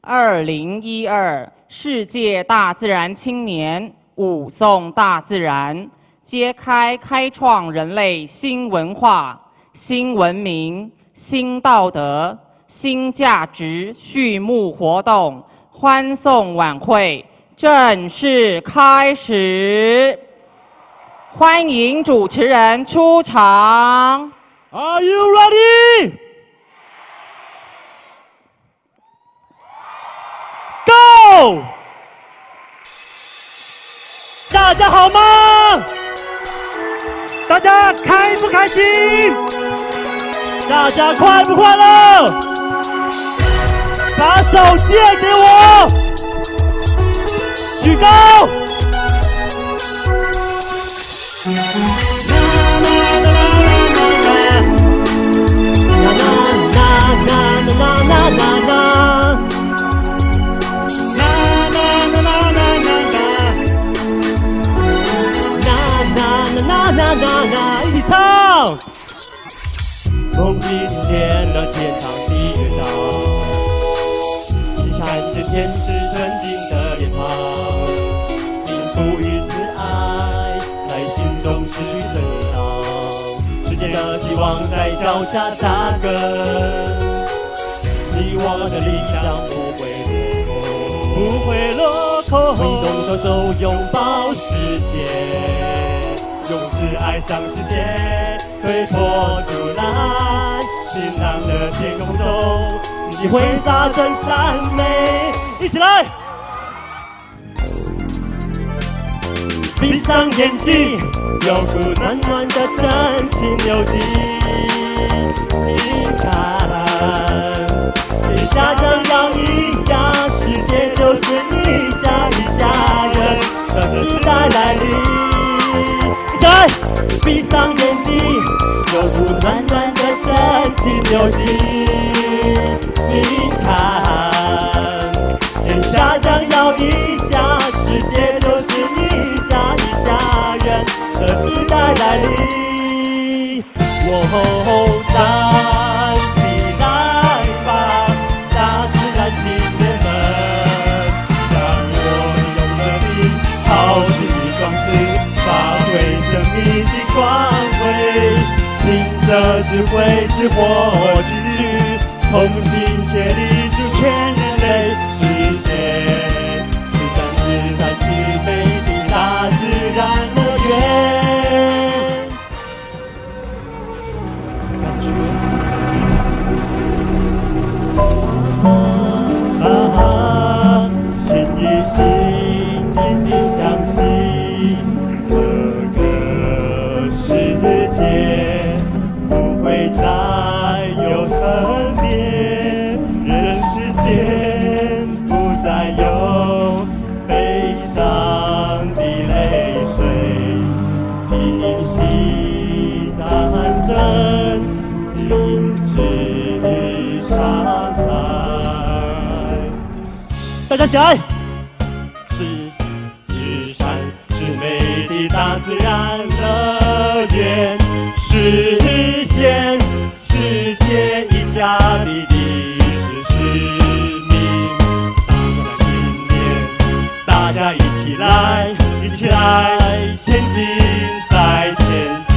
2012世界大自然青年舞颂大自然，揭开开创人类新文化、新文明、新道德、新价值序幕活动欢送晚会正式开始。欢迎主持人出场。Are you ready? Go! 大家好吗？大家开不开心？大家快不快乐？把手借给我，举高！一起唱。梦里听见了天堂的乐章，一起看见天使纯净的脸庞，幸福与慈爱在心中持续震荡，世界的希望在脚下扎根，你我的理想不会落空，挥动双手拥抱世界，用慈爱向世界推波助澜，晴朗的天空中，你会洒真善美。一起来！闭上眼睛，有股暖暖的真情流进心坎。天下将要一家，世界就是一家一家人的时代来临。来，闭上眼睛，有股暖暖的真情流进心坎。天下将要一家，世界就是一家一家人的时代来临。站起来吧，大自然青年们，让我用热心好心壮志，发挥生命的光辉，凭着智慧之火之举，同心协力助全人类实现十三之美的大自然乐园。感觉心与心紧紧相系，这个世界不会再有分别，人世间不再有悲伤的泪水，平息战争，停止伤害。大家起来！是山是美的大自然乐园，实现世界一家的历史使命。新年，大家一起来，一起来前进，再前进，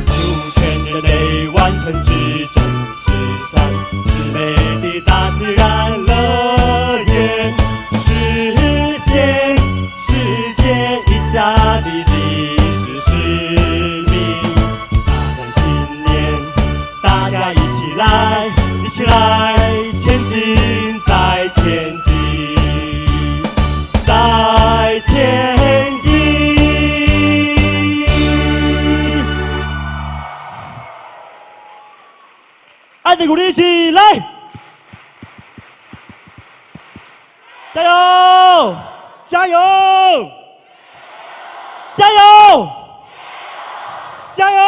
助全人类完成至真至善至美的大自然乐园。实现世界一家的历史使命，大展新年，大家一起来，一起来前进，再前进，再前进。爱的鼓励，一起来！加油！加油！加油！加油！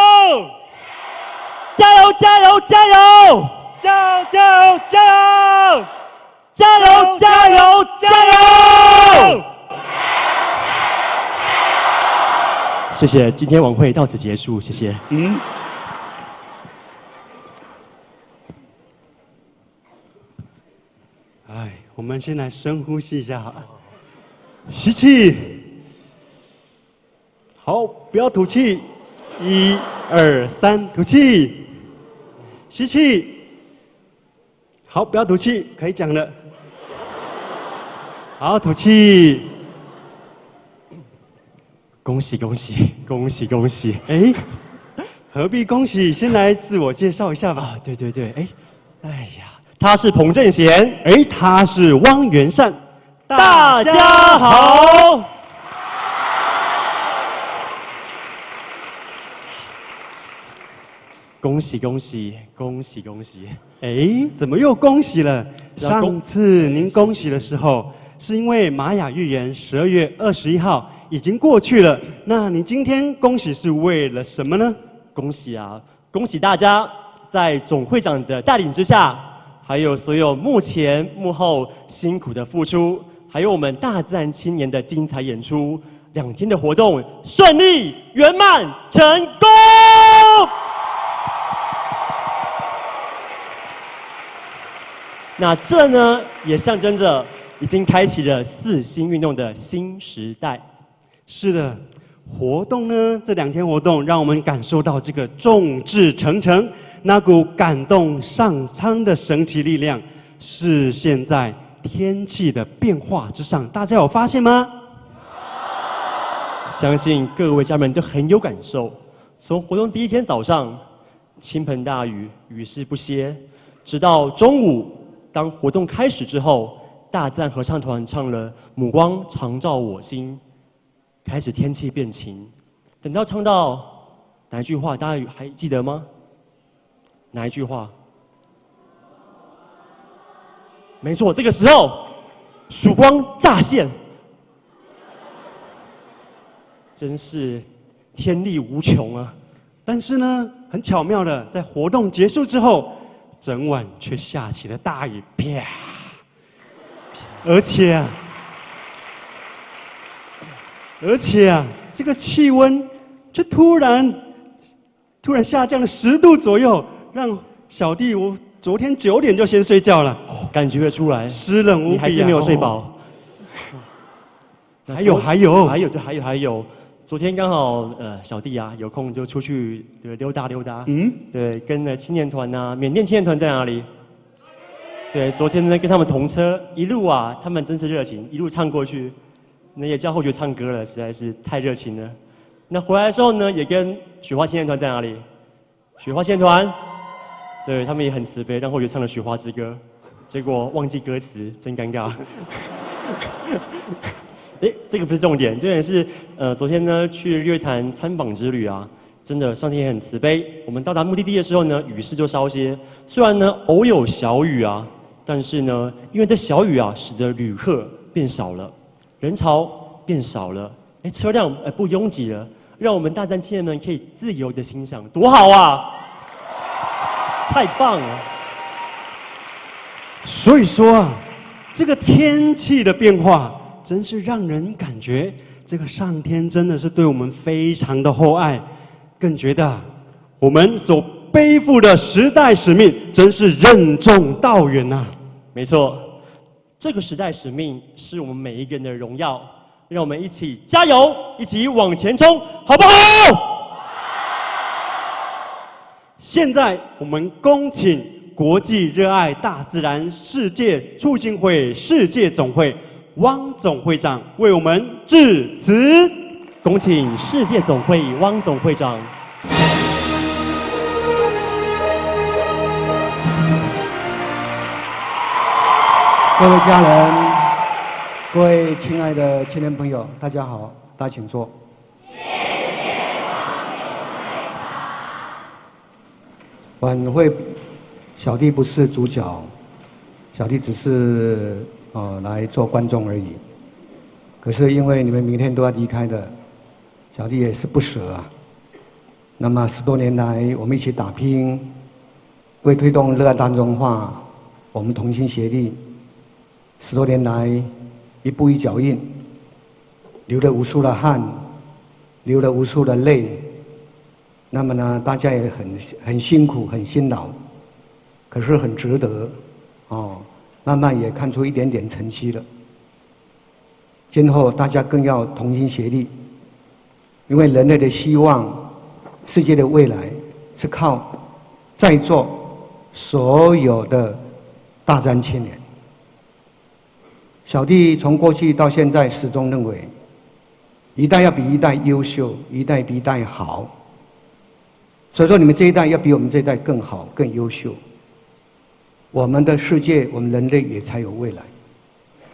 加油！加油！加油！加油！加油！加油！加油！加油！加油！谢谢，今天晚会到此结束，谢谢。哎，我们先来深呼吸一下，吸气，好，不要吐气，1、2、3，吐气，吸气，好，不要吐气，可以讲了，好，吐气。恭喜恭喜恭喜恭喜！哎，何必恭喜？先来自我介绍一下吧。啊，对对对，哎呀，他是彭正贤，哎，他是汪元善，大家好。恭喜恭喜恭喜恭喜！哎，怎么又恭喜了？要恭上次您恭喜的时候，是因为玛雅预言12月21号已经过去了。那你今天恭喜是为了什么呢？恭喜啊！恭喜大家在总会长的带领之下，还有所有幕前幕后辛苦的付出，还有我们大自然青年的精彩演出，2天的活动顺利圆满成功。那这呢，也象征着已经开启了4星运动的新时代。是的，活动呢，这2天活动让我们感受到这个众志成城，那股感动上苍的神奇力量，是现在天气的变化之上。大家有发现吗？相信各位家人们都很有感受。从活动第1天早上，倾盆大雨，雨势不歇，直到中午，当活动开始之后，大自然合唱团唱了《母光常照我心》，开始天气变晴。等到唱到哪一句话，大家还记得吗？哪一句话？没错，这个时候曙光乍现，真是天力无穷啊！但是呢，很巧妙的，在活动结束之后，整晚却下起了大雨，啪！而且啊，这个气温却突然下降了10度左右，让小弟我昨天9点就先睡觉了，感觉得出来，湿冷无比啊！你还是没有睡饱。还有，昨天刚好小弟啊有空就出去溜达，对，跟着青年团啊，缅甸青年团在哪里？对，昨天呢跟他们同车，一路啊，他们真是热情，一路唱过去，那也叫后学唱歌了，实在是太热情了。那回来的时候呢，也跟雪花青年团在哪里？雪花青年团，对他们也很慈悲，让后学唱了《雪花之歌》，结果忘记歌词，真尴尬。这个不是重点，重点是昨天呢去日月潭参访之旅啊，真的上天也很慈悲。我们到达目的地的时候呢，雨势就稍些，虽然呢偶有小雨啊。但是呢，因为这小雨啊，使得旅客变少了，人潮变少了，车辆不拥挤了，让我们大自然青年们可以自由的欣赏，多好啊！太棒了！所以说啊，这个天气的变化，真是让人感觉这个上天真的是对我们非常的厚爱，更觉得我们所背负的时代使命真是任重道远呐！没错，这个时代使命是我们每一个人的荣耀，让我们一起加油，一起往前冲，好不好？现在我们恭请国际热爱大自然世界促进会世界总会汪总会长为我们致辞，恭请世界总会汪总会长。各位家人，各位亲爱的青年朋友，大家好，大家请坐。晚会，小弟不是主角，小弟只是来做观众而已。可是因为你们明天都要离开的，小弟也是不舍啊。那么10多年来，我们一起打拼，为推动热爱大众化，我们同心协力。10多年来，一步一脚印，流了无数的汗，流了无数的泪。那么呢，大家也很辛苦，很辛劳，可是很值得，慢慢也看出一点点成绩了。今后大家更要同心协力，因为人类的希望、世界的未来是靠在座所有的大专青年。小弟从过去到现在始终认为，一代要比一代优秀，一代比一代好。所以说，你们这一代要比我们这一代更好、更优秀，我们的世界，我们人类也才有未来。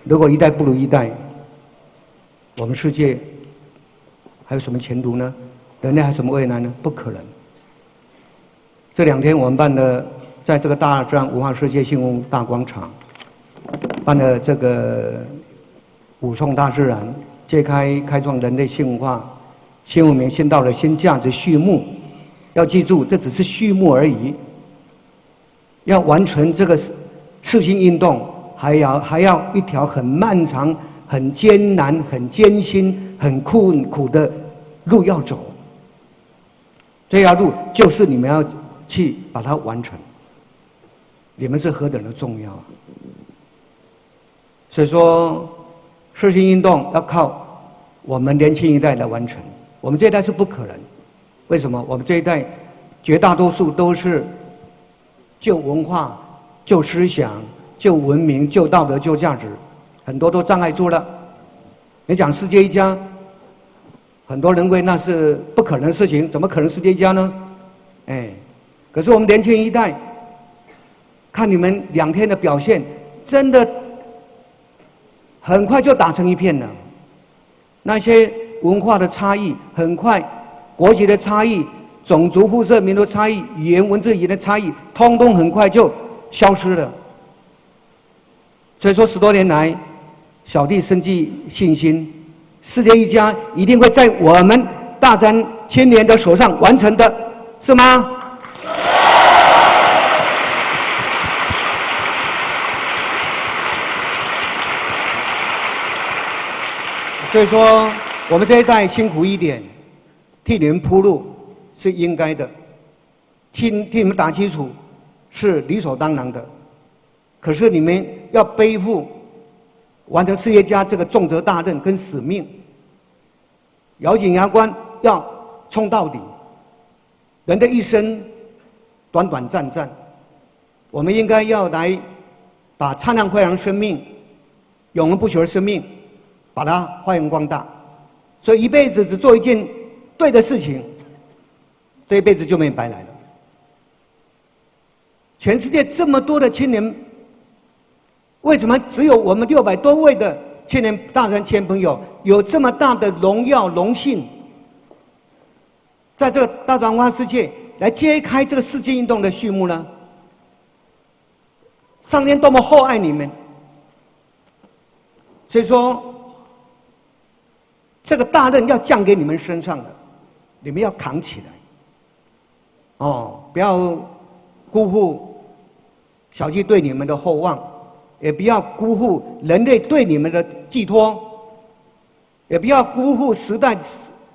如果一代不如一代，我们世界还有什么前途呢？人类还有什么未来呢？不可能。这2天我们办的，在这个大自然文化世界新闻大广场办的这个武颂大自然，揭开创人类新文化、新文明、新道德、新价值序幕。要记住，这只是序幕而已。要完成这个世新运动，还要一条很漫长、很艰难、很艰辛、很困苦的路要走。这条路就是你们要去把它完成。你们是何等的重要啊！所以说，世新运动要靠我们年轻一代来完成，我们这一代是不可能。为什么？我们这一代绝大多数都是旧文化、旧思想、旧文明、旧道德、旧价值，很多都障碍住了。你讲世界一家，很多人认为那是不可能的事情，怎么可能世界一家呢？可是我们年轻一代，看你们2天的表现，真的很快就打成一片了。那些文化的差异，很快。国籍的差异、种族、肤色、民族差异、语言、文字、语言的差异，通通很快就消失了。所以说，10多年来，小弟深具信心，世界一家一定会在我们大专青年的手上完成的，是吗？所以说，我们这一代辛苦一点。替你们铺路是应该的，替你们打基础是理所当然的。可是你们要背负完成事业家这个重责大任跟使命，咬紧牙关要冲到底。人的一生短短暂暂，我们应该要来把灿烂辉煌生命、永恒不朽的生命，把它发扬光大。所以一辈子只做一件对的事情，这一辈子就没白来了。全世界这么多的青年，为什么只有我们600多位的青年大专青年朋友有这么大的荣耀荣幸，在这个大专文化世界来揭开这个世界运动的序幕呢？上天多么厚爱你们！所以说，这个大任要降给你们身上的。你们要扛起来，不要辜负小弟对你们的厚望，也不要辜负人类对你们的寄托，也不要辜负时代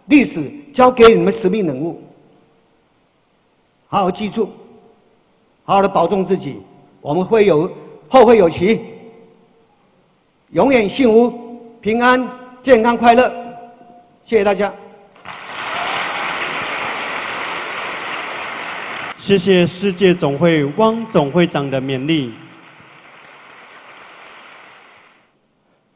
历史交给你们使命任务。好好记住，好好的保重自己，我们后会有期，永远幸福、平安、健康、快乐。谢谢大家。谢谢世界总会汪总会长的勉励。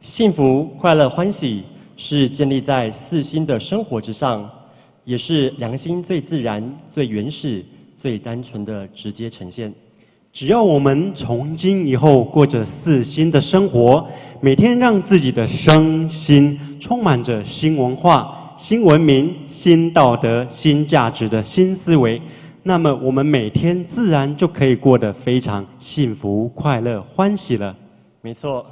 幸福、快乐、欢喜是建立在4心的生活之上，也是良心最自然、最原始、最单纯的直接呈现。只要我们从今以后过着4心的生活，每天让自己的身心充满着新文化、新文明、新道德、新价值的新思维，那么我们每天自然就可以过得非常幸福、快乐、欢喜了。没错，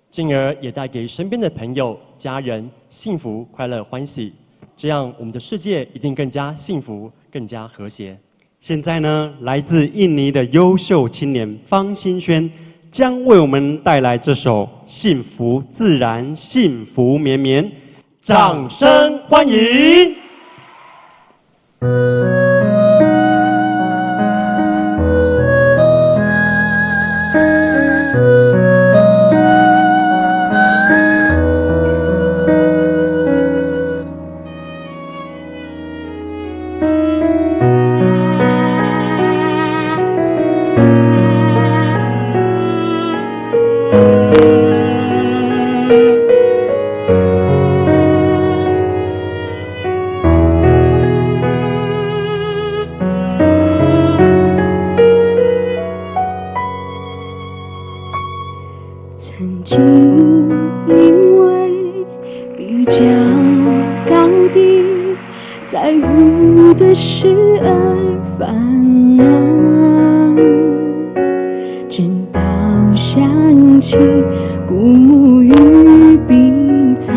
进而也带给身边的朋友、家人幸福、快乐、欢喜，这样我们的世界一定更加幸福、更加和谐。现在呢，来自印尼的优秀青年方新轩将为我们带来这首《幸福自然，幸福绵绵》，掌声欢迎！曾经因为比较高低，在乎的事而烦恼，直到想起古木与碧草，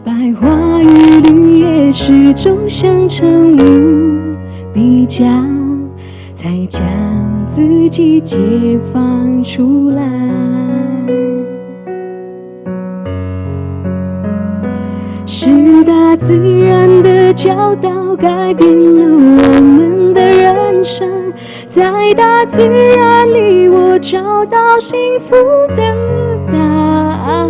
白花与绿叶始终相称无比较，才将自己解放出来。是大自然的教导改变了我们的人生，在大自然里我找到幸福的答案，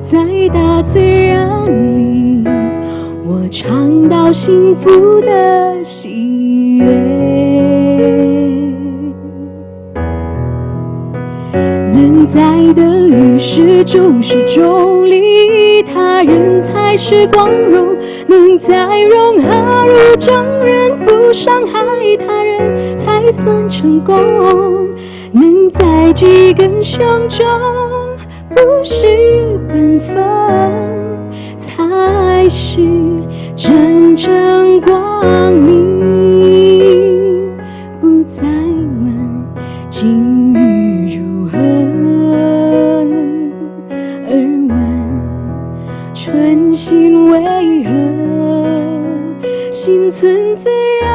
在大自然里我尝到幸福的喜悦。能在的与世中是中立，他人才是光荣，能在融合入众人，不伤害他人才算成功，能在几根胸中不失本分，才是真正光明。不再问境遇如何，而问春心为何。心存自然，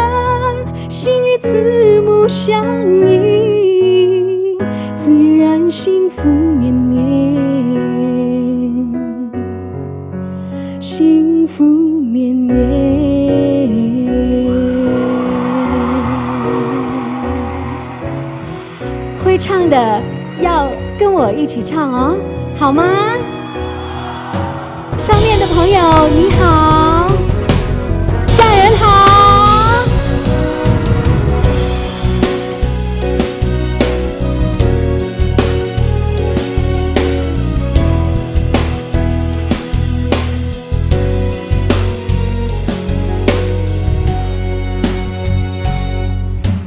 心与慈母相依，自然幸福绵绵，幸福绵绵。会唱的要跟我一起唱哦，好吗？上面的朋友你好，家人好。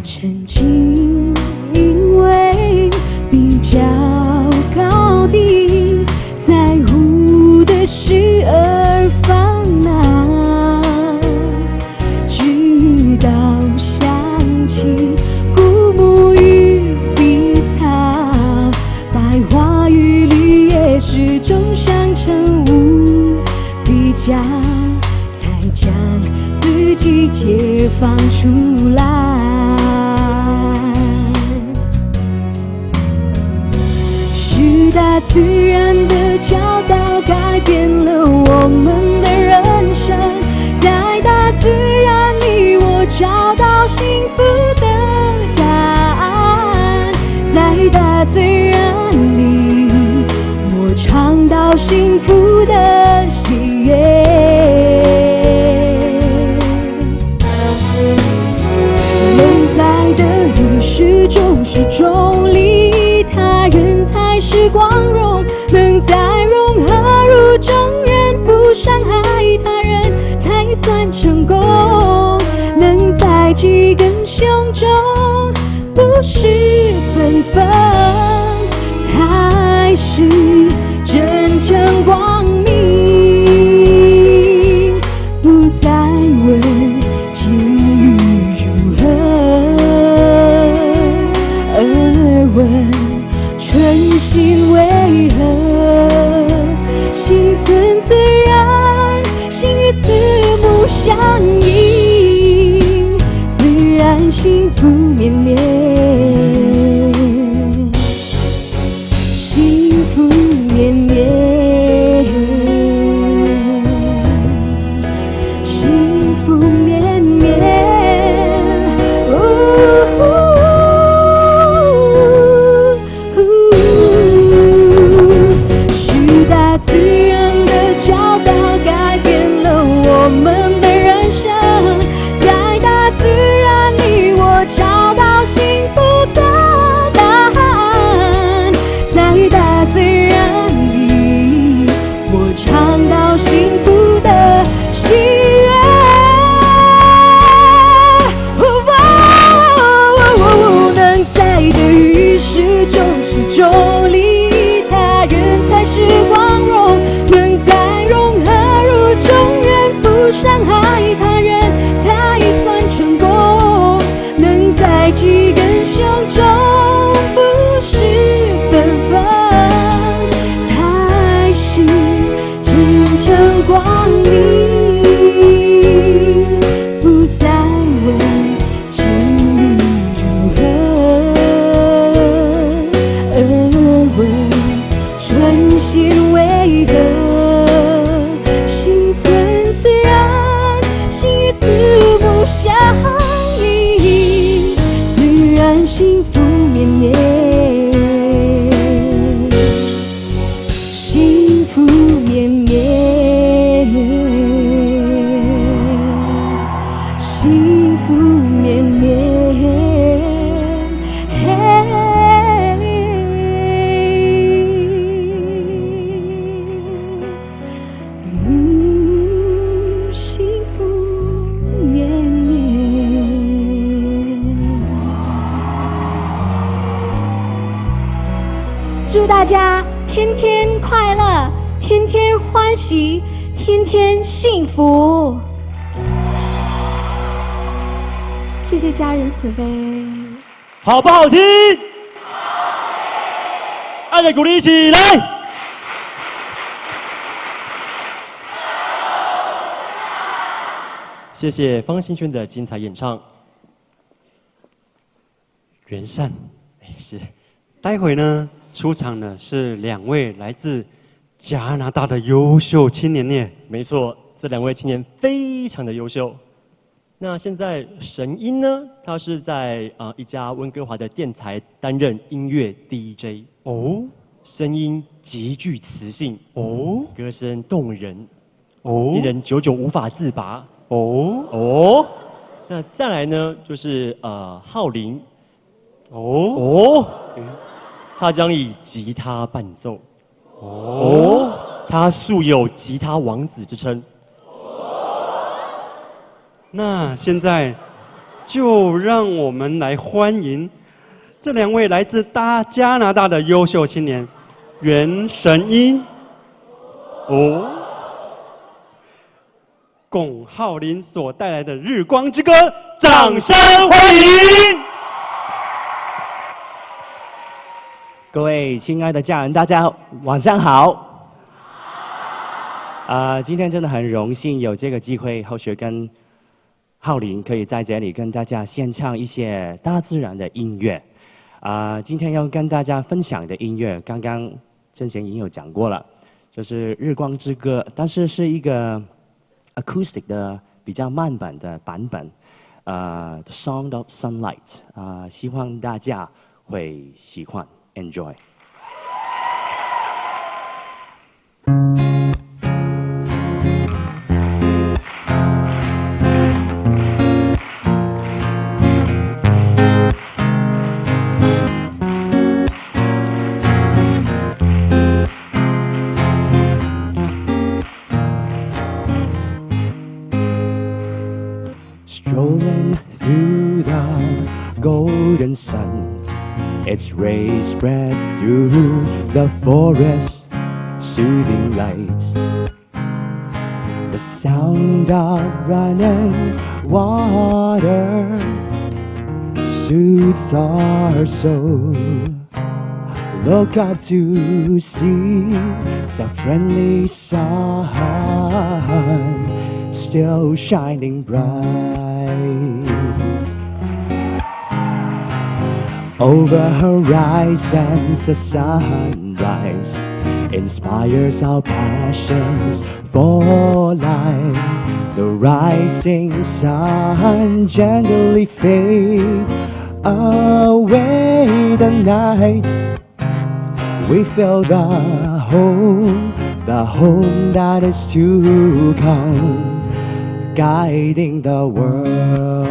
曾经因为比较高低，在乎的事而烦恼，直到想起古木与碧草，白花与绿叶始终相称无比较，才将自己解放出来。是大自然的教导改变了我们的人生，在大自然里我找到幸福的答案，在大自然里我尝到幸福的喜悦。能在的与世中是中立，他人才是光荣，能在融合入众人，不伤害他人才算成功，能在几根胸中不失本分，才是真正光明。不再问境遇如何，而问春心为何。心存自然，心与慈母相依，自然幸福绵绵，幸福绵绵，幸福绵绵。是大自然的教导改变了我们的人生，在大自然里我找到幸福的答案，在大自然里我尝到幸福的喜悦。能在的与世中是中立，心为何心存自然，心与字母相依，自然幸福绵绵，幸福绵绵，幸福绵绵。幸福绵绵。祝大家天天快乐，天天欢喜，天天幸福。谢谢家人慈悲。好不好听？爱的鼓励起来！谢谢方兴轩的精彩演唱。元善，是，待会呢出场的是2位来自加拿大的优秀青年呢。没错，这2位青年非常的优秀。那现在神音呢，他是在一家温哥华的电台担任音乐 DJ 哦，声音极具磁性哦，歌声动人哦，令人久久无法自拔哦哦。那再来呢，就是浩林哦，他将以吉他伴奏哦，他素有吉他王子之称。那现在就让我们来欢迎这2位来自加拿大的优秀青年，袁神音哦，龚浩林所带来的《日光之歌》，掌声欢迎！各位亲爱的家人，大家晚上好。今天真的很荣幸有这个机会，后学跟浩林可以在这里跟大家献唱一些大自然的音乐。今天要跟大家分享的音乐，刚刚郑贤已经有讲过了，就是《日光之歌》，但是是一个 acoustic 的比较慢版的版本，《The Sound of Sunlight》希望大家会喜欢 ，enjoy。Strolling through the golden sun, its rays spread through the forest, soothing light. The sound of running water soothes our soul. Look up to see the friendly sun still shining bright. Over horizons, the sunrise inspires our passions for life. The rising sun gently fades away the night. We feel the home that is to come, guiding the world.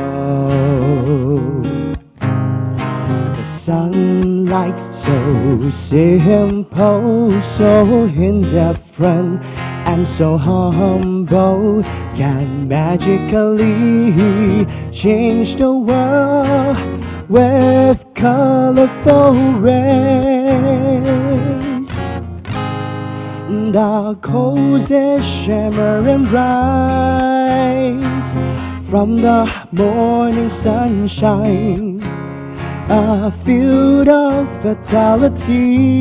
The sunlight so simple, so indifferent, and so humble can magically change the world with colorful rays. The cozy shimmering bright from the morning sunshine, a field of vitality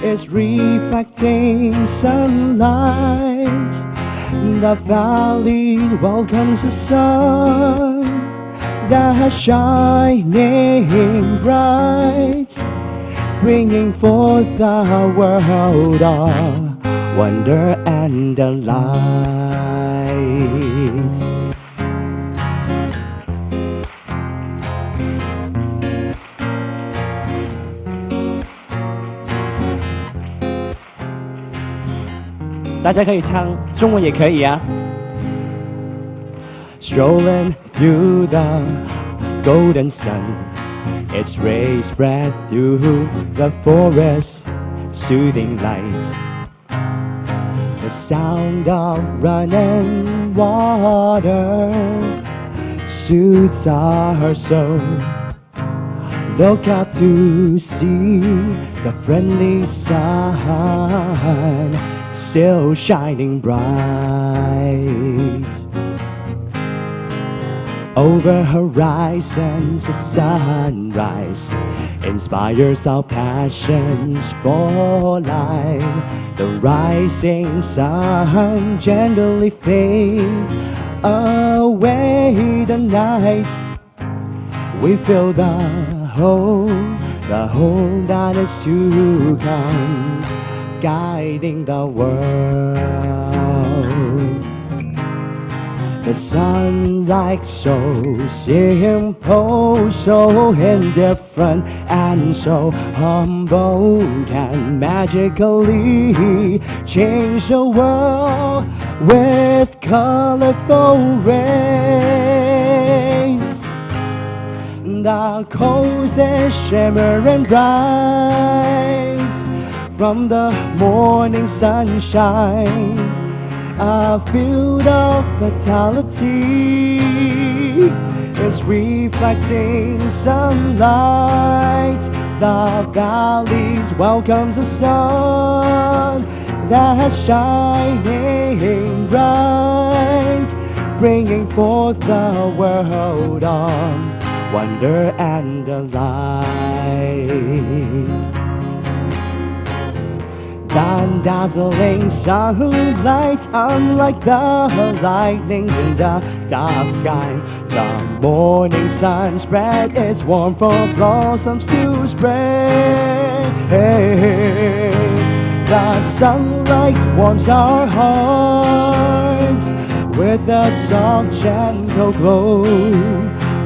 is reflecting sunlight. The valley welcomes the sun that's shining bright. bringing forth the world of wonder and delight.大家可以唱中文也可以啊。Strolling through the golden sun, its rays spread through the forest, soothing light. The sound of running water soothes our soul. Look up to see the friendly sun still shining bright. Over horizons, the sunrise inspires our passions for life. The rising sun gently fades away the night. We feel the hope that is to come, guiding the world. The sunlight so simple, so indifferent, and so humble can magically change the world with colorful rays. The cozy shimmer and rise from the morning sunshine, a field of vitality is reflecting sunlight. The valleys welcomes the sun that's shining bright, bringing forth the world of wonder and delight. The dazzling sunlight, unlike the lightning in the dark sky. The morning sun spread its warmth for blossoms to spread. The sunlight warms our hearts with a soft, gentle glow.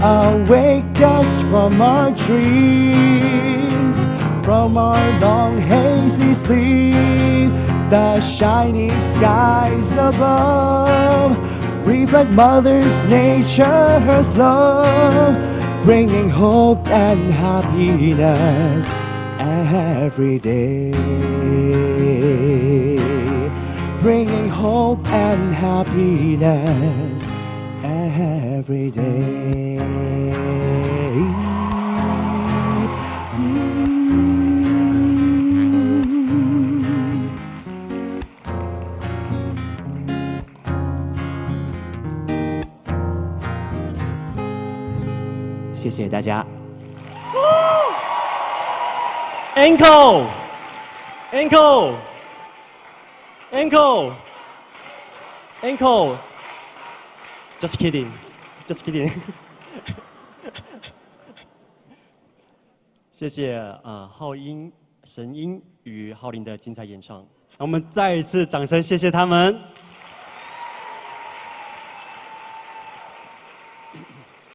Awake us from our dreams, from our long hazy sleep. The shiny skies above reflect Mother's nature's love, bringing hope and happiness every day. Bringing hope and happiness every day.谢谢大家。Encore, encore, encore, encore. Just kidding, just kidding. 谢谢浩英、神音与浩林的精彩演唱。我们再一次掌声，谢谢他们。